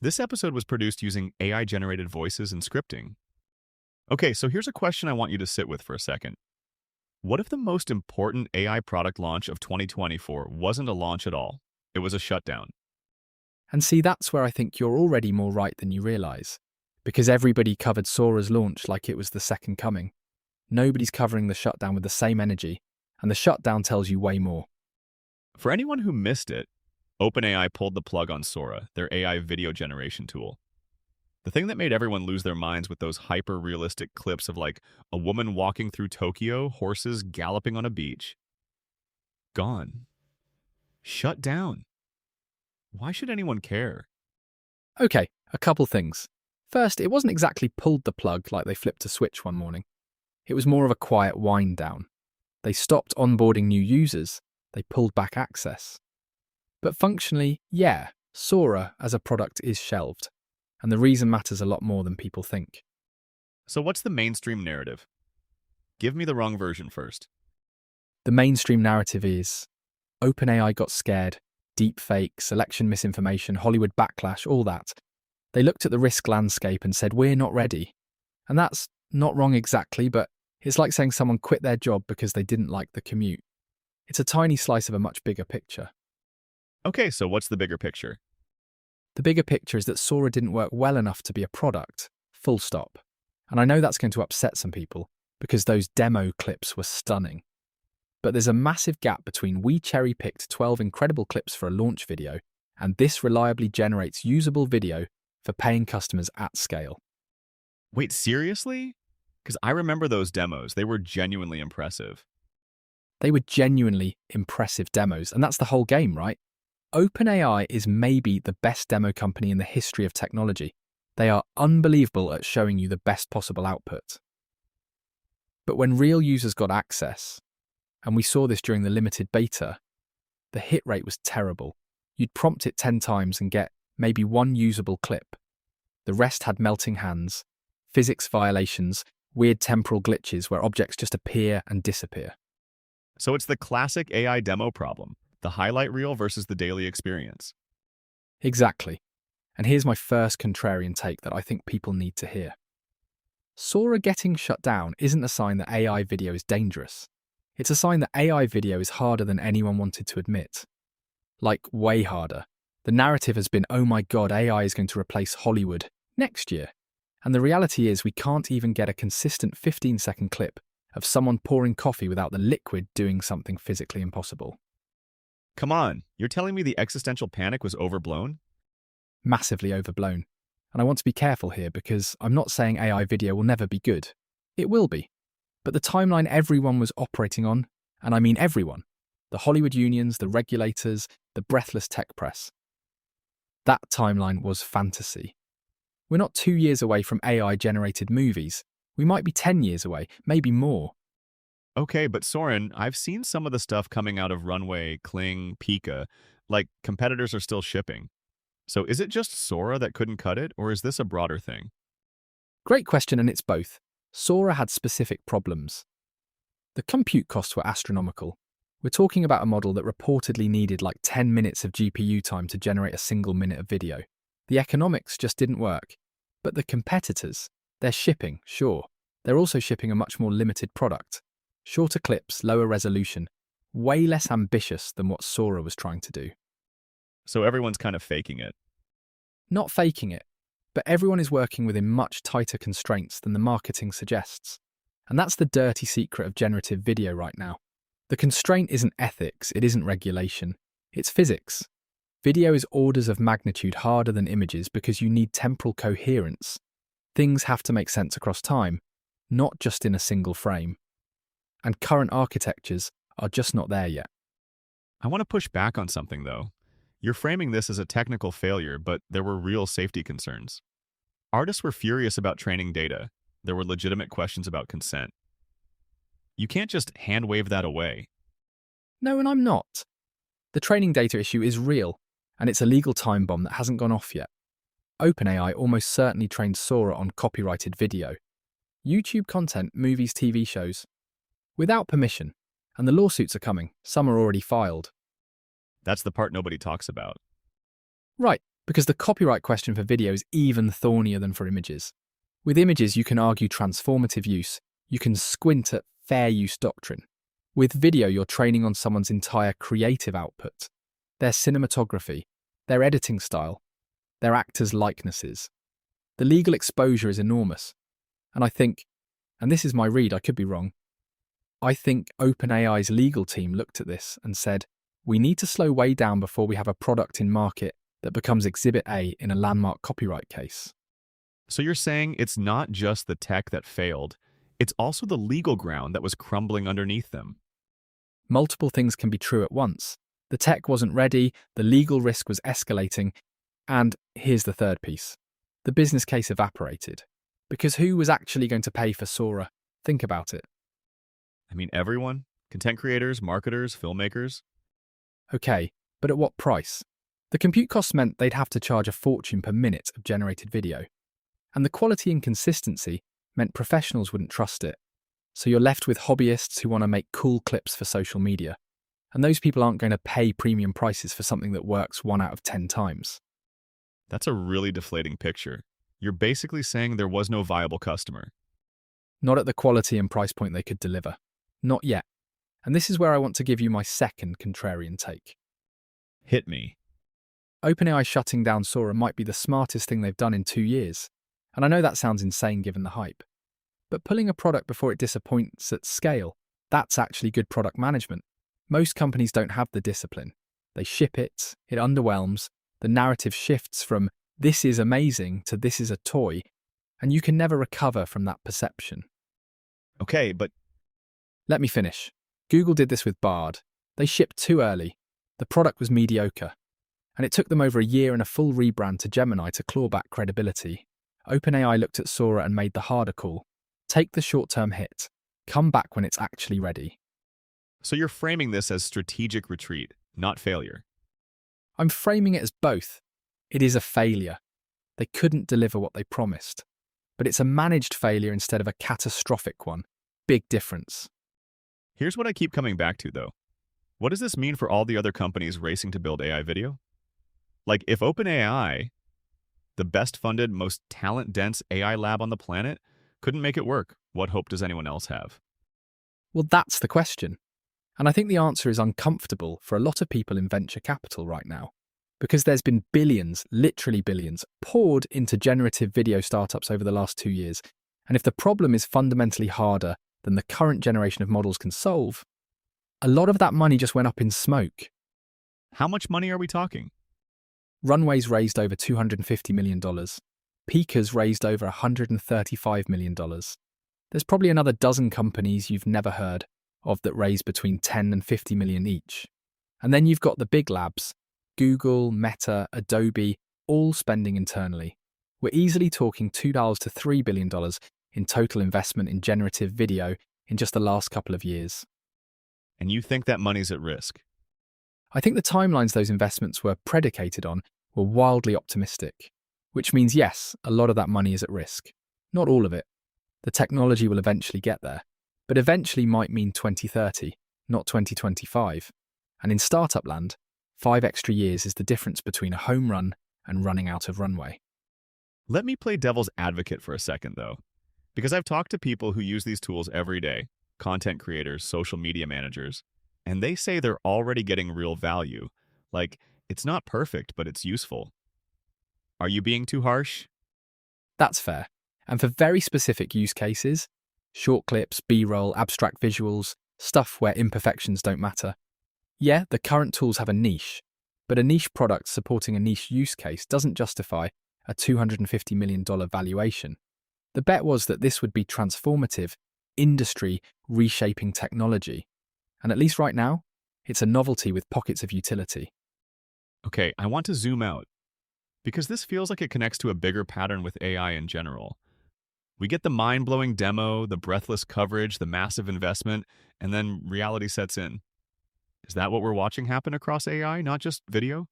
This episode was produced using AI-generated voices and scripting. Okay, so here's a question I want you to sit with for a second. What if the most important AI product launch of 2024 wasn't a launch at all? It was a shutdown. And see, that's where I think you're already more right than you realise. Because everybody covered Sora's launch like it was the second coming. Nobody's covering the shutdown with the same energy, and the shutdown tells you way more. For anyone who missed it, OpenAI pulled the plug on Sora, their AI video generation tool. The thing that made everyone lose their minds with those hyper-realistic clips of like a woman walking through Tokyo, horses galloping on a beach. Gone. Shut down. Why should anyone care? Okay, a couple things. First, it wasn't exactly pulled the plug like they flipped a switch one morning. It was more of a quiet wind down. They stopped onboarding new users. They pulled back access. But functionally, yeah, Sora as a product is shelved. And the reason matters a lot more than people think. So what's the mainstream narrative? Give me the wrong version first. The mainstream narrative is OpenAI got scared, deep fakes, election misinformation, Hollywood backlash, all that. They looked at the risk landscape and said, we're not ready. And that's not wrong exactly, but it's like saying someone quit their job because they didn't like the commute. It's a tiny slice of a much bigger picture. Okay, so what's the bigger picture? The bigger picture is that Sora didn't work well enough to be a product, full stop. And I know that's going to upset some people, because those demo clips were stunning. But there's a massive gap between we cherry-picked 12 incredible clips for a launch video, and this reliably generates usable video for paying customers at scale. Wait, seriously? Because I remember those demos. They were genuinely impressive. They were genuinely impressive demos, and that's the whole game, right? OpenAI is maybe the best demo company in the history of technology. They are unbelievable at showing you the best possible output. But when real users got access, and we saw this during the limited beta, the hit rate was terrible. You'd prompt it 10 times and get maybe one usable clip. The rest had melting hands, physics violations, weird temporal glitches where objects just appear and disappear. So it's the classic AI demo problem, the highlight reel versus the daily experience. Exactly. And here's my first contrarian take that I think people need to hear. Sora getting shut down isn't a sign that AI video is dangerous. It's a sign that AI video is harder than anyone wanted to admit. Like, way harder. The narrative has been, oh my god, AI is going to replace Hollywood next year. And the reality is we can't even get a consistent 15-second clip of someone pouring coffee without the liquid doing something physically impossible. Come on, you're telling me the existential panic was overblown? Massively overblown. And I want to be careful here because I'm not saying AI video will never be good. It will be. But the timeline everyone was operating on, and I mean everyone, the Hollywood unions, the regulators, the breathless tech press, that timeline was fantasy. We're not 2 years away from AI-generated movies. We might be 10 years away, maybe more. Okay, but Soren, I've seen some of the stuff coming out of Runway, Kling, Pika, like competitors are still shipping. So is it just Sora that couldn't cut it, or is this a broader thing? Great question, and it's both. Sora had specific problems. The compute costs were astronomical. We're talking about a model that reportedly needed like 10 minutes of GPU time to generate a single minute of video. The economics just didn't work. But the competitors, they're shipping, sure. They're also shipping a much more limited product. Shorter clips, lower resolution, way less ambitious than what Sora was trying to do. So everyone's kind of faking it. Not faking it, but everyone is working within much tighter constraints than the marketing suggests. And that's the dirty secret of generative video right now. The constraint isn't ethics, it isn't regulation, it's physics. Video is orders of magnitude harder than images because you need temporal coherence. Things have to make sense across time, not just in a single frame. And current architectures are just not there yet. I want to push back on something, though. You're framing this as a technical failure, but there were real safety concerns. Artists were furious about training data. There were legitimate questions about consent. You can't just hand-wave that away. No, and I'm not. The training data issue is real, and it's a legal time bomb that hasn't gone off yet. OpenAI almost certainly trained Sora on copyrighted video. YouTube content, movies, TV shows. Without permission. And the lawsuits are coming. Some are already filed. That's the part nobody talks about. Right. Because the copyright question for video is even thornier than for images. With images, you can argue transformative use. You can squint at fair use doctrine. With video, you're training on someone's entire creative output, their cinematography, their editing style, their actors' likenesses. The legal exposure is enormous. And I think, and this is my read, I could be wrong, I think OpenAI's legal team looked at this and said, we need to slow way down before we have a product in market that becomes Exhibit A in a landmark copyright case. So you're saying it's not just the tech that failed, it's also the legal ground that was crumbling underneath them. Multiple things can be true at once. The tech wasn't ready, the legal risk was escalating, and here's the third piece. The business case evaporated. Because who was actually going to pay for Sora? Think about it. I mean, everyone? Content creators, marketers, filmmakers? Okay, but at what price? The compute costs meant they'd have to charge a fortune per minute of generated video. And the quality and consistency meant professionals wouldn't trust it. So you're left with hobbyists who want to make cool clips for social media. And those people aren't going to pay premium prices for something that works 1 out of 10 times. That's a really deflating picture. You're basically saying there was no viable customer. Not at the quality and price point they could deliver. Not yet. And this is where I want to give you my second contrarian take. Hit me. OpenAI shutting down Sora might be the smartest thing they've done in 2 years. And I know that sounds insane given the hype. But pulling a product before it disappoints at scale, that's actually good product management. Most companies don't have the discipline. They ship it, it underwhelms, the narrative shifts from this is amazing to this is a toy, and you can never recover from that perception. Okay, but Let me finish. Google did this with Bard. They shipped too early. The product was mediocre. And it took them over a year and a full rebrand to Gemini to claw back credibility. OpenAI looked at Sora and made the harder call. Take the short-term hit. Come back when it's actually ready. so you're framing this as strategic retreat, not failure. I'm framing it as both. It is a failure. They couldn't deliver what they promised. But it's a managed failure instead of a catastrophic one. Big difference. Here's what I keep coming back to, though. What does this mean for all the other companies racing to build AI video? Like, if OpenAI, the best-funded, most talent-dense AI lab on the planet, couldn't make it work, what hope does anyone else have? Well, that's the question. And I think the answer is uncomfortable for a lot of people in venture capital right now. Because there's been billions, literally billions, poured into generative video startups over the last 2 years. And if the problem is fundamentally harder than the current generation of models can solve, a lot of that money just went up in smoke. How much money are we talking? Runway's raised over $250 million. Pika's raised over $135 million. There's probably another dozen companies you've never heard of that raise between 10 and 50 million each. And then you've got the big labs, Google, Meta, Adobe, all spending internally. We're easily talking $2 to $3 billion in total investment in generative video in just the last couple of years. And you think that money's at risk? I think the timelines those investments were predicated on were wildly optimistic, which means yes, a lot of that money is at risk. Not all of it. The technology will eventually get there, but eventually might mean 2030, not 2025. And in startup land, 5 extra years is the difference between a home run and running out of runway. Let me play devil's advocate for a second, though, because I've talked to people who use these tools every day, content creators, social media managers, and they say they're already getting real value. Like, it's not perfect, but it's useful. Are you being too harsh? That's fair. And for very specific use cases, short clips, B-roll, abstract visuals, stuff where imperfections don't matter. Yeah, the current tools have a niche, but a niche product supporting a niche use case doesn't justify a $250 million valuation. The bet was that this would be transformative, industry reshaping technology. And at least right now, it's a novelty with pockets of utility. Okay, I want to zoom out, because this feels like it connects to a bigger pattern with AI in general. We get the mind-blowing demo, the breathless coverage, the massive investment, and then reality sets in. Is that what we're watching happen across AI, not just video?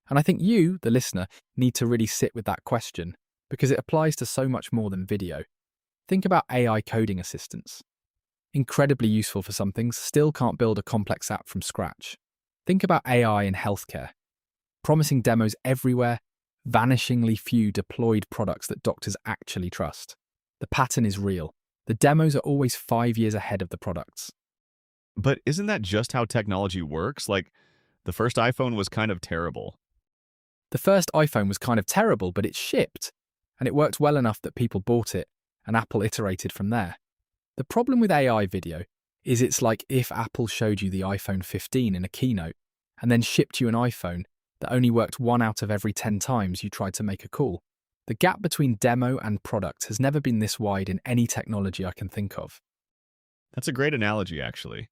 And I think you, the listener, need to really sit with that question, because it applies to so much more than video. Think about AI coding assistants. Incredibly useful for some things, still can't build a complex app from scratch. Think about AI in healthcare. promising demos everywhere, vanishingly few deployed products that doctors actually trust. The pattern is real. The demos are always 5 years ahead of the products. But isn't that just how technology works? Like, the first iPhone was kind of terrible. The first iPhone was kind of terrible, but it shipped, and it worked well enough that people bought it, and Apple iterated from there. The problem with AI video is it's like if Apple showed you the iPhone 15 in a keynote and then shipped you an iPhone that only worked 1 out of every 10 times you tried to make a call. The gap between demo and product has never been this wide in any technology I can think of. That's a great analogy, actually.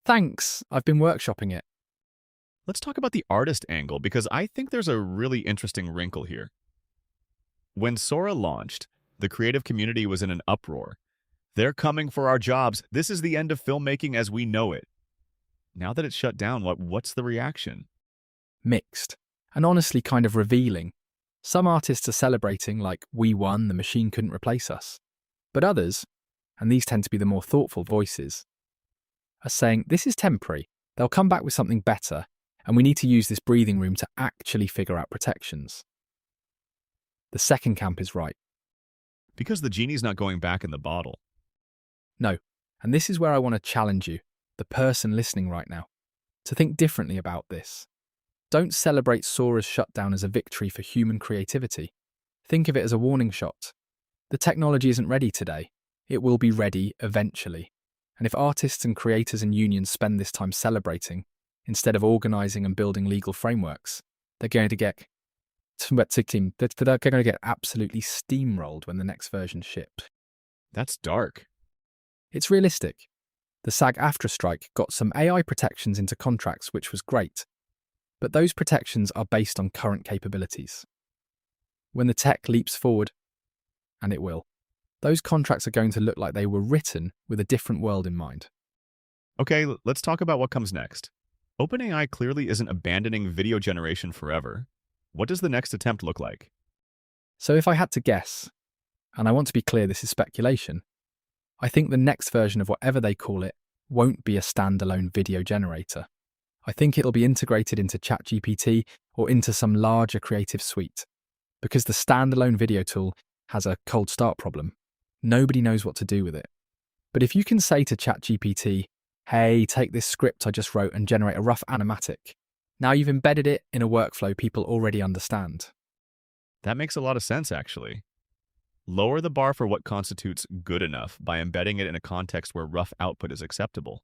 Thanks, I've been workshopping it. Let's talk about the artist angle, because I think there's a really interesting wrinkle here. When Sora launched, the creative community was in an uproar. They're coming for our jobs. This is the end of filmmaking as we know it. Now that it's shut down, what's the reaction? Mixed, and honestly kind of revealing. Some artists are celebrating like, we won, the machine couldn't replace us. But others, and these tend to be the more thoughtful voices, are saying this is temporary, they'll come back with something better, and we need to use this breathing room to actually figure out protections. The second camp is right. Because the genie's not going back in the bottle. No, and this is where I want to challenge you, the person listening right now, to think differently about this. Don't celebrate Sora's shutdown as a victory for human creativity. Think of it as a warning shot. The technology isn't ready today. It will be ready eventually. And if artists and creators and unions spend this time celebrating, instead of organising and building legal frameworks, they're going to get absolutely steamrolled when the next version's shipped. That's dark. It's realistic. The SAG-AFTRA strike got some AI protections into contracts, which was great. But those protections are based on current capabilities. When the tech leaps forward, and it will, those contracts are going to look like they were written with a different world in mind. Okay, let's talk about what comes next. OpenAI clearly isn't abandoning video generation forever. What does the next attempt look like? So if I had to guess, and I want to be clear this is speculation, I think the next version of whatever they call it won't be a standalone video generator. I think it'll be integrated into ChatGPT or into some larger creative suite, because the standalone video tool has a cold start problem. Nobody knows what to do with it. But if you can say to ChatGPT, hey, take this script I just wrote and generate a rough animatic, now you've embedded it in a workflow people already understand. That makes a lot of sense, actually. Lower the bar for what constitutes good enough by embedding it in a context where rough output is acceptable.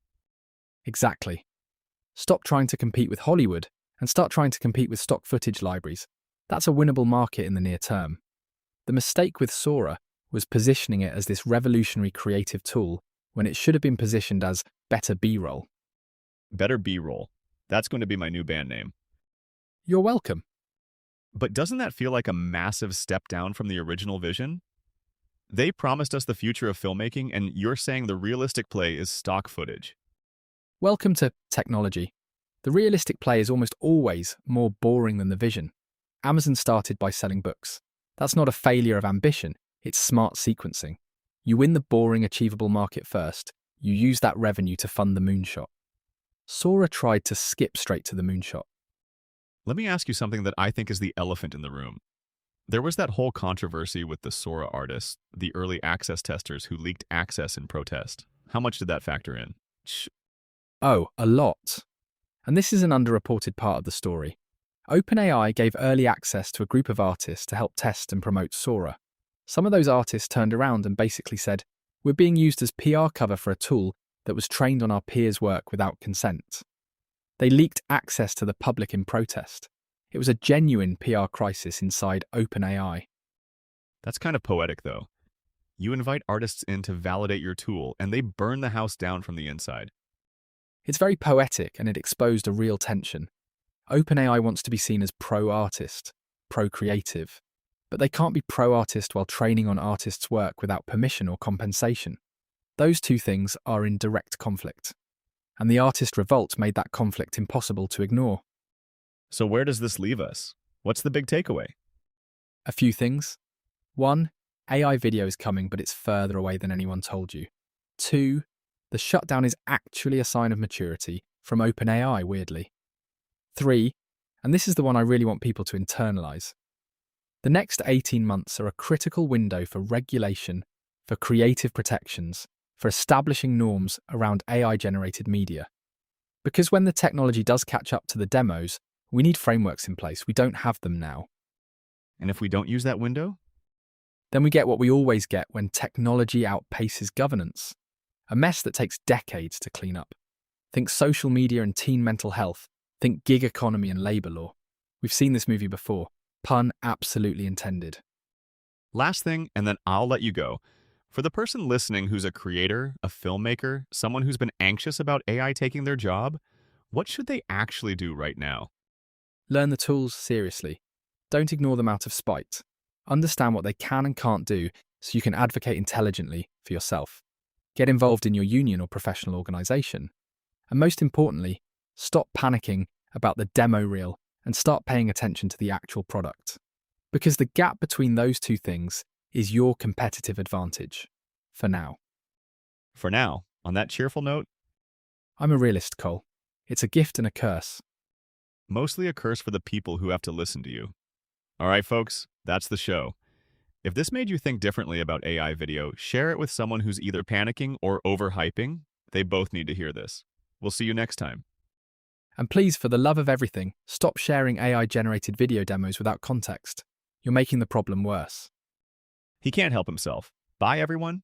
Exactly. Stop trying to compete with Hollywood and start trying to compete with stock footage libraries. That's a winnable market in the near term. The mistake with Sora was positioning it as this revolutionary creative tool when it should have been positioned as better B-roll. Better B-roll. That's going to be my new band name. You're welcome. But doesn't that feel like a massive step down from the original vision? They promised us the future of filmmaking, and you're saying the realistic play is stock footage. Welcome to technology. The realistic play is almost always more boring than the vision. Amazon started by selling books. That's not a failure of ambition, it's smart sequencing. You win the boring, achievable market first, you use that revenue to fund the moonshot. Sora tried to skip straight to the moonshot. Let me ask you something that I think is the elephant in the room. There was that whole controversy with the Sora artists, the early access testers who leaked access in protest. How much did that factor in? Oh, a lot. And this is an underreported part of the story. OpenAI gave early access to a group of artists to help test and promote Sora. Some of those artists turned around and basically said, we're being used as PR cover for a tool that was trained on our peers' work without consent. They leaked access to the public in protest. It was a genuine PR crisis inside OpenAI. That's kind of poetic, though. You invite artists in to validate your tool, and they burn the house down from the inside. It's very poetic, and it exposed a real tension. OpenAI wants to be seen as pro-artist, pro-creative, but they can't be pro-artist while training on artists' work without permission or compensation. Those two things are in direct conflict, and the artist revolt made that conflict impossible to ignore. So where does this leave us? What's the big takeaway? A few things. 1, AI video is coming, but it's further away than anyone told you. 2, the shutdown is actually a sign of maturity from OpenAI, weirdly. 3, And this is the one I really want people to internalize. The next 18 months are a critical window for regulation, for creative protections, for establishing norms around AI-generated media. Because when the technology does catch up to the demos, we need frameworks in place. We don't have them now. And if we don't use that window? Then we get what we always get when technology outpaces governance. A mess that takes decades to clean up. Think social media and teen mental health. Think gig economy and labour law. We've seen this movie before. Pun absolutely intended. Last thing, and then I'll let you go. For the person listening who's a creator, a filmmaker, someone who's been anxious about AI taking their job, what should they actually do right now? Learn the tools seriously. Don't ignore them out of spite. Understand what they can and can't do so you can advocate intelligently for yourself. Get involved in your union or professional organisation. And most importantly, stop panicking about the demo reel and start paying attention to the actual product. Because the gap between those two things is your competitive advantage. For now. For now, on that cheerful note, I'm a realist, Cole. It's a gift and a curse. mostly a curse for the people who have to listen to you. All right, folks, that's the show. If this made you think differently about AI video, share it with someone who's either panicking or overhyping. They both need to hear this. We'll see you next time. And please, for the love of everything, stop sharing AI-generated video demos without context. You're making the problem worse. He can't help himself. Bye, everyone.